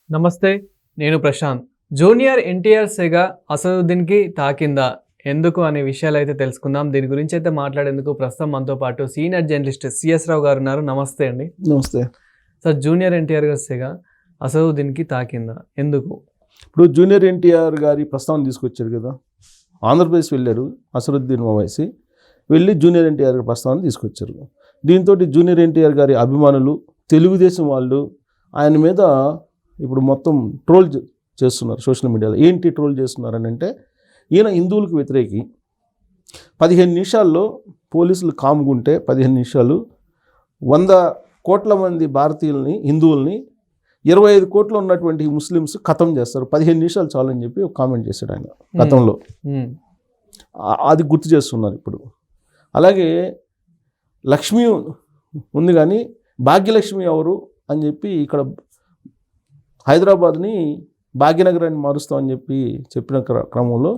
నమస్తే, నేను ప్రశాంత్. జూనియర్ ఎన్టీఆర్ సెగ అసదుద్దీన్‌కి తాకిందా? ఎందుకు అనే విషయాలైతే తెలుసుకుందాం. దీని గురించి అయితే మాట్లాడేందుకు ప్రస్తుతం మనతో పాటు సీనియర్ జర్నలిస్ట్ సిఎస్ రావు గారు ఉన్నారు. నమస్తే అండి. నమస్తే సార్, జూనియర్ ఎన్టీఆర్ గారి సెగ అసదుద్దీన్‌కి తాకిందా? ఎందుకు? ఇప్పుడు జూనియర్ ఎన్టీఆర్ గారి ప్రస్తావన తీసుకొచ్చారు కదా, ఆంధ్రప్రదేశ్ వెళ్ళారు అసదుద్దీన్ ఓవైసీ, వెళ్ళి జూనియర్ ఎన్టీఆర్ గారి ప్రస్తావన తీసుకొచ్చారు. దీంతో జూనియర్ ఎన్టీఆర్ గారి అభిమానులు, తెలుగుదేశం వాళ్ళు ఆయన మీద ఇప్పుడు మొత్తం ట్రోల్ చేస్తున్నారు సోషల్ మీడియాలో. ఏంటి ట్రోల్ చేస్తున్నారని అంటే, ఈయన హిందువులకు వ్యతిరేకి. 15 నిమిషాల్లో పోలీసులు కాముకుంటే 15 నిమిషాలు 100 కోట్ల మంది భారతీయుల్ని, హిందువుల్ని 25 కోట్లు ఉన్నటువంటి ముస్లిమ్స్ ఖతం చేస్తారు. 15 నిమిషాలు చాలని చెప్పి ఒక కామెంట్ చేశాడు ఆయన గతంలో. అది గుర్తు చేస్తున్నారు ఇప్పుడు. అలాగే లక్ష్మి ఉంది కానీ భాగ్యలక్ష్మి ఎవరు అని చెప్పి ఇక్కడ హైదరాబాద్ని భాగ్యనగరాన్ని మారుస్తామని చెప్పిన క్రమంలో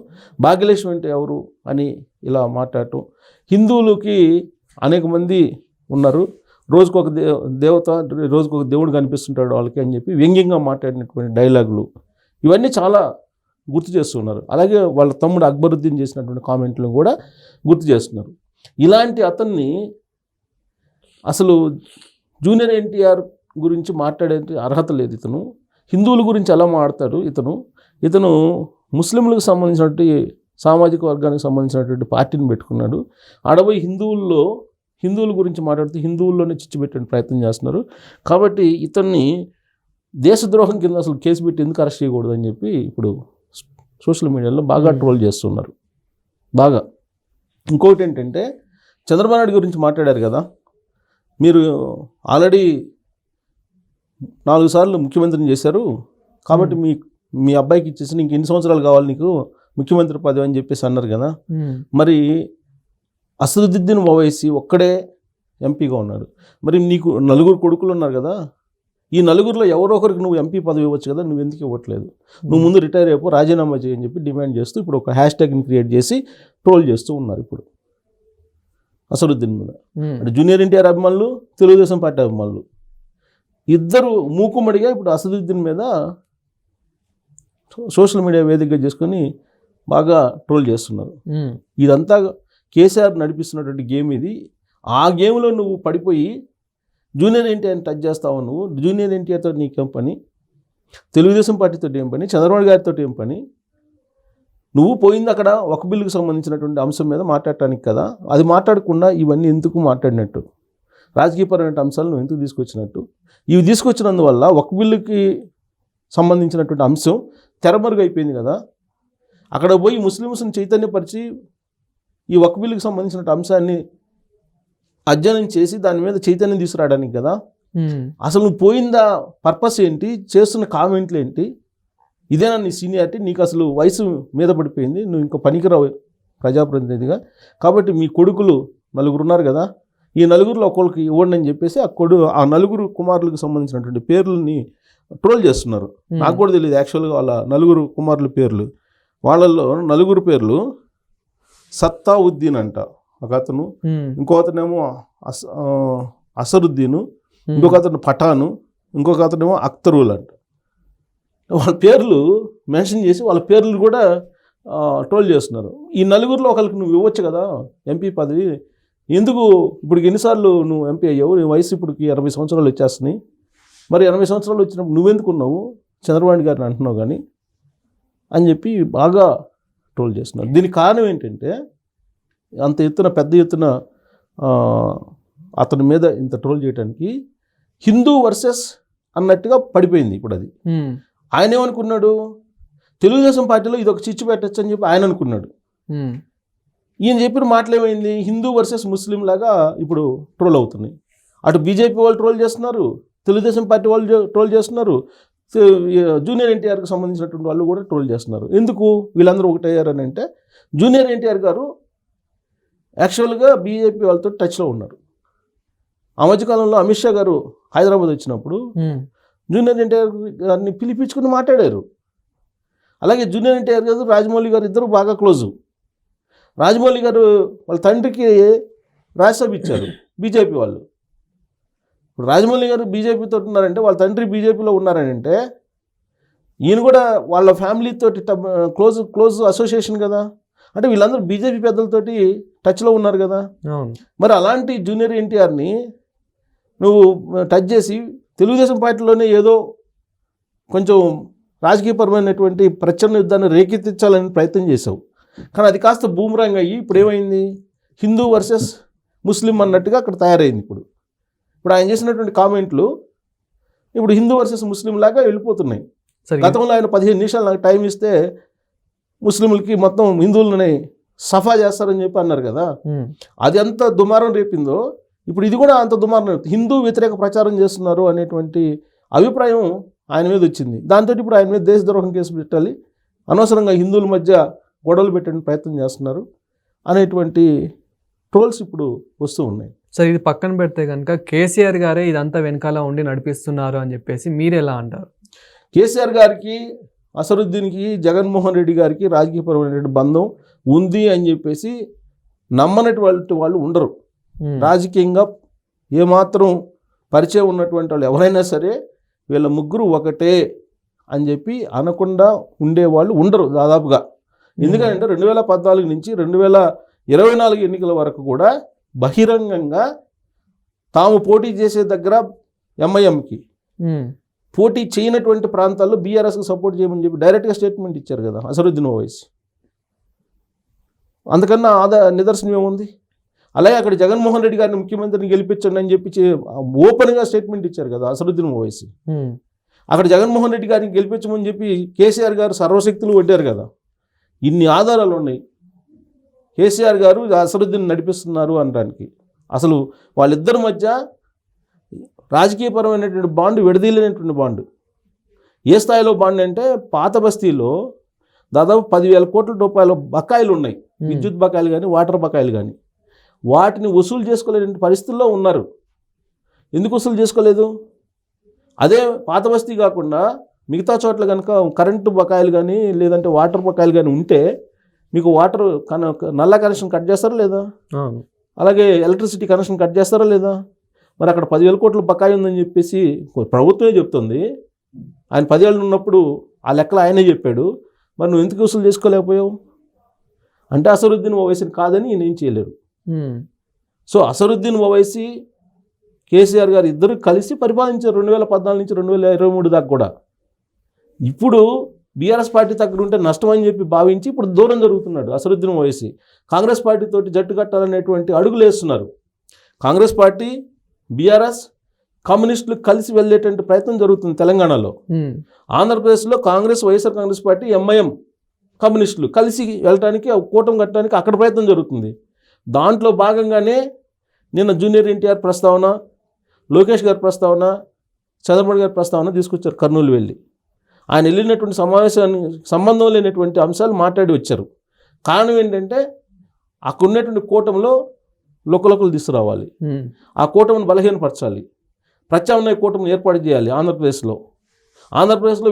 భాగ్యలక్ష్మి అంటే ఎవరు అని ఇలా మాట్లాడటం. హిందువులకి అనేక మంది ఉన్నారు, రోజుకొక దేవత, రోజుకొక దేవుడు కనిపిస్తుంటాడు వాళ్ళకి అని చెప్పి వ్యంగ్యంగా మాట్లాడినటువంటి డైలాగులు ఇవన్నీ చాలా గుర్తు చేస్తున్నారు. అలాగే వాళ్ళ తమ్ముడు అక్బరుద్దీన్ చేసినటువంటి కామెంట్లను కూడా గుర్తు చేస్తున్నారు. ఇలాంటి అతన్ని అసలు జూనియర్ ఎన్టీఆర్ గురించి మాట్లాడే అర్హత లేదు. ఇతను హిందువుల గురించి ఎలా మాట్లాడతాడు? ఇతను ముస్లింలకు సంబంధించినటువంటి సామాజిక వర్గానికి సంబంధించినటువంటి పార్టీని పెట్టుకున్నాడు. ఆడపోయి హిందువుల గురించి మాట్లాడుతూ హిందువుల్లోనే చిచ్చు పెట్టే ప్రయత్నం చేస్తున్నారు. కాబట్టి ఇతన్ని దేశద్రోహం కింద అసలు కేసు పెట్టి ఎందుకు అరెస్ట్ చేయకూడదు అని చెప్పి ఇప్పుడు సోషల్ మీడియాలో బాగా ట్రోల్ చేస్తున్నారు. బాగా. ఇంకొకటి ఏంటంటే, చంద్రబాబు నాయుడు గురించి మాట్లాడారు కదా, మీరు ఆల్రెడీ 4 సార్లు ముఖ్యమంత్రిని చేశారు కాబట్టి మీ అబ్బాయికి ఇచ్చేసి నీకు ఎన్ని సంవత్సరాలు కావాలి నీకు ముఖ్యమంత్రి పదవి అని చెప్పేసి అన్నారు కదా. మరి అసదుద్దీన్ ఓవైసీ ఒక్కడే ఎంపీగా ఉన్నాడు. మరి నీకు 4 కొడుకులు ఉన్నారు కదా, ఈ 4 ఎవరో ఒకరికి నువ్వు ఎంపీ పదవి ఇవ్వచ్చు కదా, నువ్వు ఎందుకు ఇవ్వట్లేదు? నువ్వు ముందు రిటైర్ అయిపో, రాజీనామా చేయని చెప్పి డిమాండ్ చేస్తూ ఇప్పుడు ఒక హ్యాష్ట్యాగ్ని క్రియేట్ చేసి ట్రోల్ చేస్తూ ఉన్నారు ఇప్పుడు అసదుద్దీన్ మీద. అంటే జూనియర్ ఎన్టీఆర్ అభిమానులు, తెలుగుదేశం పార్టీ అభిమానులు ఇద్దరు మూకుమ్మడిగా ఇప్పుడు అసదుద్దీన్ మీద సోషల్ మీడియా వేదికగా చేసుకొని బాగా ట్రోల్ చేస్తున్నారు. ఇదంతా కేసీఆర్ నడిపిస్తున్నటువంటి గేమ్ ఇది. ఆ గేమ్లో నువ్వు పడిపోయి జూనియర్ ఎన్టీఆర్ని టచ్ చేస్తావు. నువ్వు జూనియర్ ఎన్టీఆర్తో నీకేం పని? తెలుగుదేశం పార్టీతో ఏం పని? చంద్రబాబు గారితో ఏం పని? నువ్వు పోయింది అక్కడ ఒక బిల్లుకు సంబంధించినటువంటి అంశం మీద మాట్లాడటానికి కదా. అది మాట్లాడకుండా ఇవన్నీ ఎందుకు మాట్లాడినట్టు? రాజకీయపరమైన అంశాలు నువ్వు ఎందుకు తీసుకొచ్చినట్టు? ఇవి తీసుకొచ్చినందువల్ల ఒక బిల్లుకి సంబంధించినటువంటి అంశం తెరమరుగు అయిపోయింది కదా. అక్కడ పోయి ముస్లిమ్స్ని చైతన్యపరిచి ఈ ఒక బిల్లుకి సంబంధించిన అంశాన్ని అధ్యయనం చేసి దాని మీద చైతన్యం తీసుకురావడానికి కదా. అసలు నువ్వు పోయిందా పర్పస్ ఏంటి? చేస్తున్న కామెంట్లు ఏంటి? ఇదేనా నీ సీనియారిటీ? నీకు అసలు వయసు మీద పడిపోయింది, నువ్వు ఇంకా పనికిరావు ప్రజాప్రతినిధిగా. కాబట్టి మీ కొడుకులు 4 ఉన్నారు కదా, ఈ 4 ఒకరికి ఇవ్వండి అని చెప్పేసి ఆ 4 కుమారులకు సంబంధించినటువంటి పేర్లని ట్రోల్ చేస్తున్నారు. నాకు కూడా తెలియదు యాక్చువల్గా వాళ్ళ 4 కుమారుల పేర్లు. వాళ్ళల్లో 4 పేర్లు సత్తావుద్దీన్ అంట ఒక అతను, ఇంకో అతనేమో అసరుద్దీను, ఇంకొక అతను పఠాను, ఇంకొక అతనేమో అఖ్తరుల్ అంట. వాళ్ళ పేర్లు మెన్షన్ చేసి వాళ్ళ పేర్లు కూడా ట్రోల్ చేస్తున్నారు. ఈ 4 ఒకరికి నువ్వు ఇవ్వచ్చు కదా ఎంపీ పదవి. ఎందుకు ఇప్పుడు ఎన్నిసార్లు నువ్వు ఎంపీ అయ్యావు? నీ వయసు ఇప్పటికి 80 సంవత్సరాలు వచ్చేస్తున్నాయి. మరి 80 సంవత్సరాలు వచ్చినప్పుడు నువ్వెందుకు ఉన్నావు? చంద్రబాబు గారిని అంటున్నావు కానీ అని చెప్పి బాగా ట్రోల్ చేస్తున్నారు. దీనికి కారణం ఏంటంటే, అంత ఎత్తున పెద్ద ఎత్తున అతని మీద ఇంత ట్రోల్ చేయడానికి హిందూ వర్సెస్ అన్నట్టుగా పడిపోయింది ఇప్పుడు అది. ఆయన ఏమనుకున్నాడు? తెలుగుదేశం పార్టీలో ఇది ఒక చిచ్చు పెట్టచ్చు అని చెప్పి ఆయన అనుకున్నాడు. ఈయన చెప్పిన మాటలు ఏమైంది? హిందూ వర్సెస్ ముస్లిం లాగా ఇప్పుడు ట్రోల్ అవుతున్నాయి. అటు బీజేపీ వాళ్ళు ట్రోల్ చేస్తున్నారు, తెలుగుదేశం పార్టీ వాళ్ళు ట్రోల్ చేస్తున్నారు, జూనియర్ ఎన్టీఆర్కి సంబంధించినటువంటి వాళ్ళు కూడా ట్రోల్ చేస్తున్నారు. ఎందుకు వీళ్ళందరూ ఒకటయ్యారని అంటే, జూనియర్ ఎన్టీఆర్ గారు యాక్చువల్గా బీజేపీ వాళ్ళతో టచ్లో ఉన్నారు. ఆ మధ్యకాలంలో అమిత్ షా గారు హైదరాబాద్ వచ్చినప్పుడు జూనియర్ ఎన్టీఆర్ గారిని పిలిపించుకుని మాట్లాడారు. అలాగే జూనియర్ ఎన్టీఆర్ గారు, రాజమౌళి గారు ఇద్దరు బాగా క్లోజు. రాజమౌళి గారు వాళ్ళ తండ్రికి రాజ్యసభ ఇచ్చారు బీజేపీ వాళ్ళు. రాజమౌళి గారు బీజేపీతో ఉన్నారంటే, వాళ్ళ తండ్రి బీజేపీలో ఉన్నారని అంటే ఈయన కూడా వాళ్ళ ఫ్యామిలీతో క్లోజ్ అసోసియేషన్ కదా, అంటే వీళ్ళందరూ బీజేపీ పెద్దలతోటి టచ్లో ఉన్నారు కదా. అవును. మరి అలాంటి జూనియర్ ఎన్టీఆర్ని నువ్వు టచ్ చేసి తెలుగుదేశం పార్టీలోనే ఏదో కొంచెం రాజకీయపరమైనటువంటి ప్రచన్న యుద్ధాన్ని రేకెత్తించాలని ప్రయత్నం చేసావు. కానీ అది కాస్త బూమరాంగ్ అయ్యి ఇప్పుడు ఏమైంది, హిందూ వర్సెస్ ముస్లిం అన్నట్టుగా అక్కడ తయారైంది. ఇప్పుడు ఆయన చేసినటువంటి కామెంట్లు ఇప్పుడు హిందూ వర్సెస్ ముస్లిం లాగా వెళ్ళిపోతున్నాయి. గతంలో ఆయన 15 నిమిషాలు నాకు టైం ఇస్తే ముస్లింలకి మొత్తం హిందువులని సఫా చేస్తారని చెప్పి అన్నారు కదా. అది ఎంత దుమారం రేపిందో ఇప్పుడు ఇది కూడా అంత దుమారం. హిందూ వ్యతిరేక ప్రచారం చేస్తున్నారు అనేటువంటి అభిప్రాయం ఆయన మీద వచ్చింది. దాంతో ఇప్పుడు ఆయన మీద దేశద్రోహం కేసు పెట్టాలి, అనవసరంగా హిందువుల మధ్య గొడవలు పెట్టడానికి ప్రయత్నం చేస్తున్నారు అనేటువంటి ట్రోల్స్ ఇప్పుడు వస్తూ ఉన్నాయి. సార్ ఇది పక్కన పెడితే కనుక కేసీఆర్ గారే ఇదంతా వెనకాల ఉండి నడిపిస్తున్నారు అని చెప్పేసి మీరు ఎలా అంటారు? కేసీఆర్ గారికి, అసరుద్దీన్కి, జగన్మోహన్ రెడ్డి గారికి రాజకీయపరమైనటువంటి బంధం ఉంది అని చెప్పేసి నమ్మనటువంటి వాళ్ళు ఉండరు. రాజకీయంగా ఏమాత్రం పరిచయం ఉన్నటువంటి వాళ్ళు ఎవరైనా సరే వీళ్ళ ముగ్గురు ఒకటే అని చెప్పి అనకుండా ఉండేవాళ్ళు ఉండరు దాదాపుగా. ఎందుకంటే 2014 నుంచి 2024 ఎన్నికల వరకు కూడా బహిరంగంగా తాము పోటీ చేసే దగ్గర ఎంఐఎంకి పోటీ చేయనటువంటి ప్రాంతాల్లో బీఆర్ఎస్కి సపోర్ట్ చేయమని చెప్పి డైరెక్ట్గా స్టేట్మెంట్ ఇచ్చారు కదా అసరుద్దీన్ ఓవైసీ. అంతకన్నా నిదర్శనం ఏముంది? అలాగే అక్కడ జగన్మోహన్ రెడ్డి గారిని ముఖ్యమంత్రిని గెలిపించండి అని చెప్పి ఓపెన్గా స్టేట్మెంట్ ఇచ్చారు కదా అసరుద్దీన్ ఓవైసీ. అక్కడ జగన్మోహన్ రెడ్డి గారిని గెలిపించమని చెప్పి కేసీఆర్ గారు సర్వశక్తులు కొట్టారు కదా. ఇన్ని ఆధారాలు ఉన్నాయి కేసీఆర్ గారు అసరుద్దీన్ నడిపిస్తున్నారు అనడానికి. అసలు వాళ్ళిద్దరి మధ్య రాజకీయపరమైనటువంటి బాండ్ విడదీయలేనటువంటి బాండ్. ఏ స్థాయిలో బాండ్ అంటే పాత బస్తీలో దాదాపు 10,000 కోట్ల రూపాయల బకాయిలు ఉన్నాయి, విద్యుత్ బకాయిలు కానీ వాటర్ బకాయిలు కానీ. వాటిని వసూలు చేసుకోలేని పరిస్థితుల్లో ఉన్నారు. ఎందుకు వసూలు చేసుకోలేదు? అదే పాత బస్తీ కాకుండా మిగతా చోట్ల కనుక కరెంటు బకాయిలు కానీ లేదంటే వాటర్ బకాయిలు కానీ ఉంటే మీకు వాటర్ నల్ల కనెక్షన్ కట్ చేస్తారా లేదా, అలాగే ఎలక్ట్రిసిటీ కనెక్షన్ కట్ చేస్తారా లేదా? మరి అక్కడ 10,000 కోట్ల బకాయి ఉందని చెప్పేసి ప్రభుత్వమే చెప్తుంది. ఆయన 10 ఏళ్ళు ఉన్నప్పుడు ఆ లెక్కలు ఆయనే చెప్పాడు. మరి నువ్వు ఎందుకు వసూలు చేసుకోలేకపోయావు అంటే అసరుద్దీన్ ఓవైసీని కాదని ఈయన ఏం చేయలేరు. సో అసరుద్దీన్ ఓవైసీ, కేసీఆర్ గారు ఇద్దరు కలిసి పరిపాలించారు 2014 నుంచి 2023 దాకా కూడా. ఇప్పుడు బీఆర్ఎస్ పార్టీ దగ్గర ఉంటే నష్టం అని చెప్పి భావించి ఇప్పుడు దూరం జరుగుతున్నాడు అసరుద్దీన్ ఓవైసీ. కాంగ్రెస్ పార్టీతోటి జట్టు కట్టాలనేటువంటి అడుగులు వేస్తున్నారు. కాంగ్రెస్ పార్టీ, బీఆర్ఎస్, కమ్యూనిస్టులు కలిసి వెళ్ళేటువంటి ప్రయత్నం జరుగుతుంది తెలంగాణలో. ఆంధ్రప్రదేశ్లో కాంగ్రెస్, వైఎస్ఆర్ కాంగ్రెస్ పార్టీ, ఎంఐఎం, కమ్యూనిస్టులు కలిసి వెళ్ళడానికి కూటమి కట్టడానికి అక్కడ ప్రయత్నం జరుగుతుంది. దాంట్లో భాగంగానే నిన్న జూనియర్ ఎన్టీఆర్ ప్రస్తావన, లోకేష్ గారి ప్రస్తావన, చంద్రబాబు గారి ప్రస్తావన తీసుకొచ్చారు కర్నూలు వెళ్ళి. ఆయన వెళ్ళినటువంటి సమావేశానికి సంబంధం లేనటువంటి అంశాలు మాట్లాడి వచ్చారు. కారణం ఏంటంటే అక్కడ ఉన్నటువంటి కూటమిలో లోకలోకలు తీసుకురావాలి, ఆ కూటమిని బలహీనపరచాలి, ప్రత్యామ్నాయ కూటమిని ఏర్పాటు చేయాలి. ఆంధ్రప్రదేశ్లో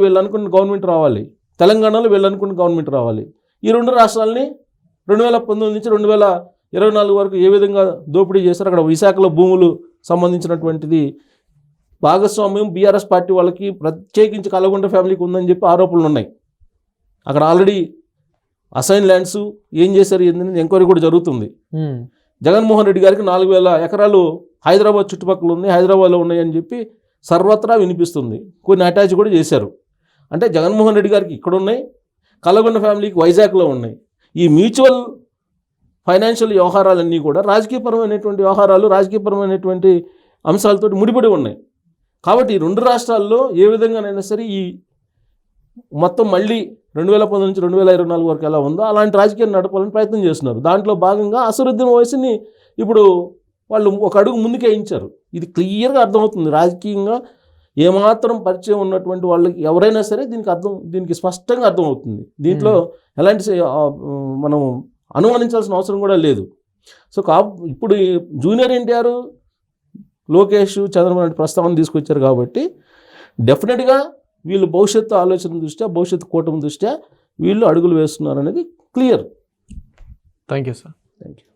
వీళ్ళు అనుకున్న గవర్నమెంట్ రావాలి, తెలంగాణలో వీళ్ళు అనుకున్న గవర్నమెంట్ రావాలి. ఈ రెండు రాష్ట్రాలని 2019 నుంచి 2024 వరకు ఏ విధంగా దోపిడీ చేశారు. అక్కడ విశాఖలో భూములు సంబంధించినటువంటిది భాగస్వామ్యం బీఆర్ఎస్ పార్టీ వాళ్ళకి, ప్రత్యేకించి కలగొండ ఫ్యామిలీకి ఉందని చెప్పి ఆరోపణలు ఉన్నాయి. అక్కడ ఆల్రెడీ అసైన్ ల్యాండ్స్ ఏం చేశారు ఏంటనేది ఎంక్వైరీ కూడా జరుగుతుంది. జగన్మోహన్ రెడ్డి గారికి 4,000 ఎకరాలు హైదరాబాద్ చుట్టుపక్కల ఉన్నాయి, హైదరాబాద్లో ఉన్నాయి అని చెప్పి సర్వత్రా వినిపిస్తుంది. కొన్ని అటాచ్ కూడా చేశారు. అంటే జగన్మోహన్ రెడ్డి గారికి ఇక్కడ ఉన్నాయి, కలగొండ ఫ్యామిలీకి వైజాగ్లో ఉన్నాయి. ఈ మ్యూచువల్ ఫైనాన్షియల్ వ్యవహారాలన్నీ కూడా రాజకీయపరమైనటువంటి వ్యవహారాలు, రాజకీయపరమైనటువంటి అంశాలతో ముడిపడి ఉన్నాయి. కాబట్టి ఈ రెండు రాష్ట్రాల్లో ఏ విధంగానైనా సరే ఈ మొత్తం మళ్ళీ 2019 నుంచి 2024 వరకు ఎలా ఉందో అలాంటి రాజకీయాన్ని నడపాలని ప్రయత్నం చేస్తున్నారు. దాంట్లో భాగంగా అసరుద్దీన్ ఓవైసీని ఇప్పుడు వాళ్ళు ఒక అడుగు ముందుకే వేయించారు. ఇది క్లియర్గా అర్థమవుతుంది. రాజకీయంగా ఏమాత్రం పరిచయం ఉన్నటువంటి వాళ్ళకి ఎవరైనా సరే దీనికి స్పష్టంగా అర్థమవుతుంది. దీంట్లో ఎలాంటి మనం అనుమానించాల్సిన అవసరం కూడా లేదు. సో ఇప్పుడు జూనియర్ ఎన్టీఆర్, లోకేష్, చంద్రబాబు నాయుడు ప్రస్తావన తీసుకొచ్చారు కాబట్టి డెఫినెట్గా వీళ్ళు భవిష్యత్తు ఆలోచన దృష్ట్యా, భవిష్యత్తు కూటమి దృష్ట్యా వీళ్ళు అడుగులు వేస్తున్నారు అనేది clear. Thank you sir. Thank you.